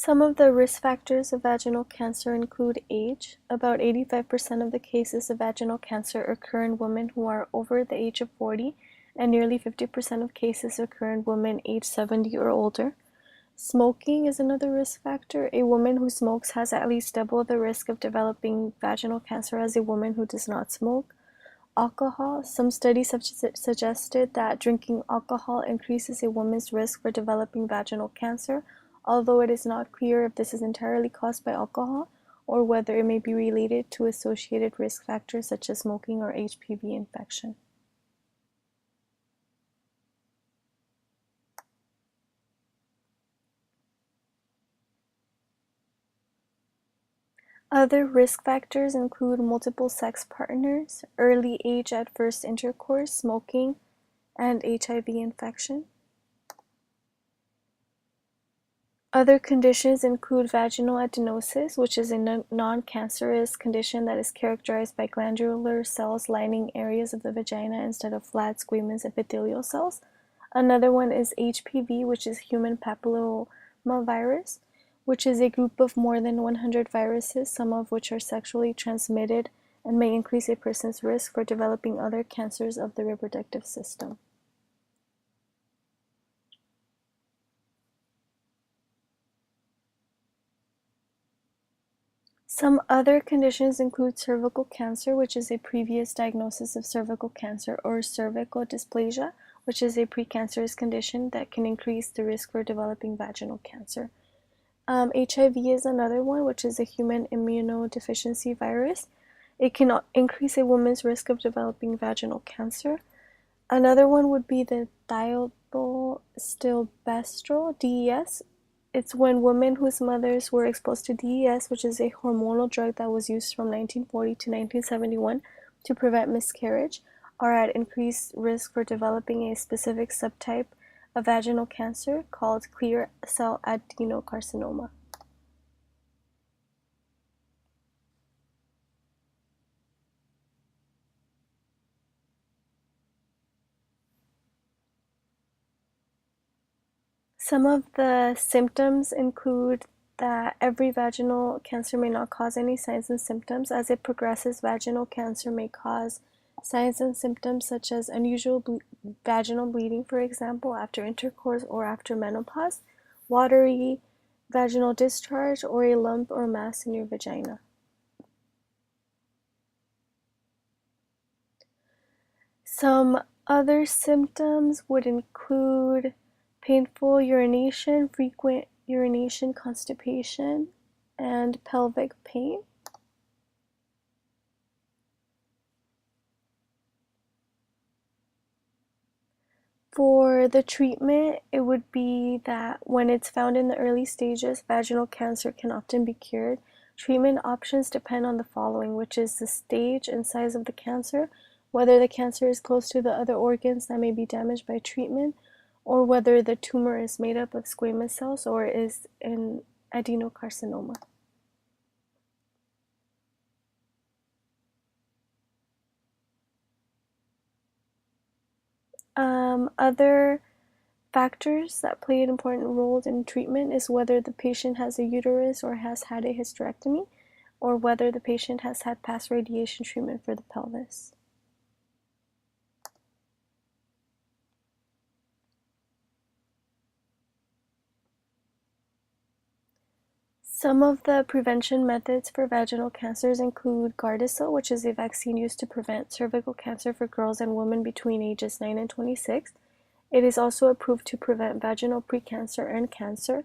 Some of the risk factors of vaginal cancer include age. About 85% of the cases of vaginal cancer occur in women who are over the age of 40, and nearly 50% of cases occur in women aged 70 or older. Smoking is another risk factor. A woman who smokes has at least double the risk of developing vaginal cancer as a woman who does not smoke. Alcohol. Some studies have suggested that drinking alcohol increases a woman's risk for developing vaginal cancer, although it is not clear if this is entirely caused by alcohol or whether it may be related to associated risk factors such as smoking or HPV infection. Other risk factors include multiple sex partners, early age at first intercourse, smoking, and HIV infection. Other conditions include vaginal adenosis, which is a non-cancerous condition that is characterized by glandular cells lining areas of the vagina instead of flat squamous epithelial cells. Another one is HPV, which is human papillomavirus, which is a group of more than 100 viruses, some of which are sexually transmitted and may increase a person's risk for developing other cancers of the reproductive system. Some other conditions include cervical cancer, which is a previous diagnosis of cervical cancer, or cervical dysplasia, which is a precancerous condition that can increase the risk for developing vaginal cancer. HIV is another one, which is a human immunodeficiency virus. It can increase a woman's risk of developing vaginal cancer. Another one would be the thioplastilbestrol, DES. It's when women whose mothers were exposed to DES, which is a hormonal drug that was used from 1940 to 1971 to prevent miscarriage, are at increased risk for developing a specific subtype of vaginal cancer called clear cell adenocarcinoma. Some of the symptoms include that every vaginal cancer may not cause any signs and symptoms. As it progresses, vaginal cancer may cause signs and symptoms such as unusual vaginal bleeding, for example, after intercourse or after menopause, watery vaginal discharge, or a lump or mass in your vagina. Some other symptoms would include painful urination, frequent urination, constipation, and pelvic pain. For the treatment, it would be that when it's found in the early stages, vaginal cancer can often be cured. Treatment options depend on the following, which is the stage and size of the cancer, whether the cancer is close to the other organs that may be damaged by treatment, or whether the tumor is made up of squamous cells or is an adenocarcinoma. Other factors that play an important role in treatment is whether the patient has a uterus or has had a hysterectomy, or whether the patient has had past radiation treatment for the pelvis. Some of the prevention methods for vaginal cancers include Gardasil, which is a vaccine used to prevent cervical cancer for girls and women between ages 9 and 26. It is also approved to prevent vaginal precancer and cancer.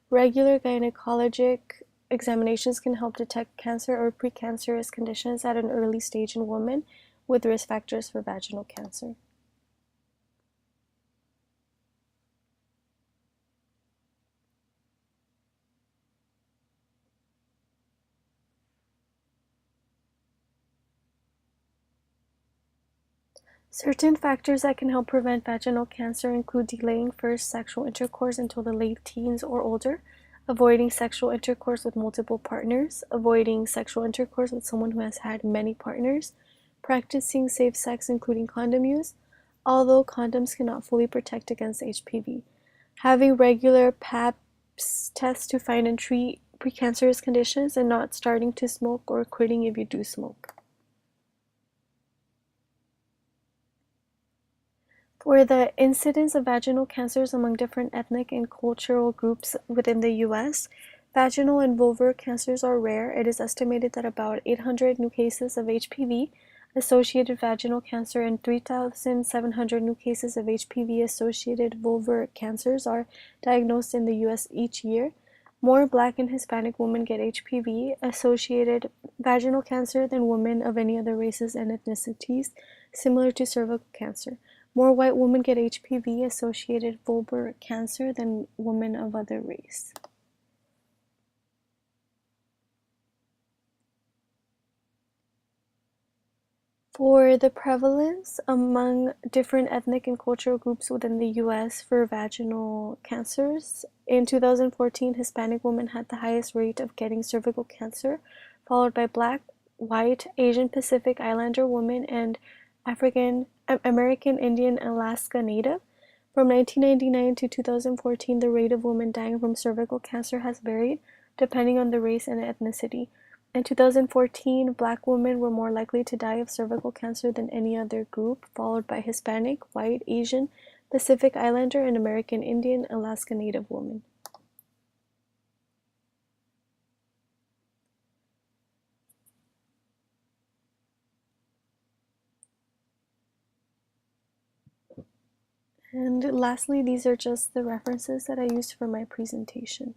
Regular gynecologic examinations can help detect cancer or precancerous conditions at an early stage in women with risk factors for vaginal cancer. Certain factors that can help prevent vaginal cancer include delaying first sexual intercourse until the late teens or older, avoiding sexual intercourse with multiple partners, avoiding sexual intercourse with someone who has had many partners, practicing safe sex including condom use, although condoms cannot fully protect against HPV, having regular Pap tests to find and treat precancerous conditions, and not starting to smoke or quitting if you do smoke. For the incidence of vaginal cancers among different ethnic and cultural groups within the US, vaginal and vulvar cancers are rare. It is estimated that about 800 new cases of HPV-associated vaginal cancer and 3,700 new cases of HPV-associated vulvar cancers are diagnosed in the US each year. More Black and Hispanic women get HPV-associated vaginal cancer than women of any other races and ethnicities, similar to cervical cancer. More white women get HPV-associated vulvar cancer than women of other race. For the prevalence among different ethnic and cultural groups within the US for vaginal cancers, in 2014, Hispanic women had the highest rate of getting cervical cancer, followed by Black, White, Asian Pacific Islander women, and American Indian Alaska Native. From 1999 to 2014, the rate of women dying from cervical cancer has varied, depending on the race and ethnicity. In 2014, Black women were more likely to die of cervical cancer than any other group, followed by Hispanic, White, Asian, Pacific Islander, and American Indian Alaska Native women. And lastly, these are just the references that I used for my presentation.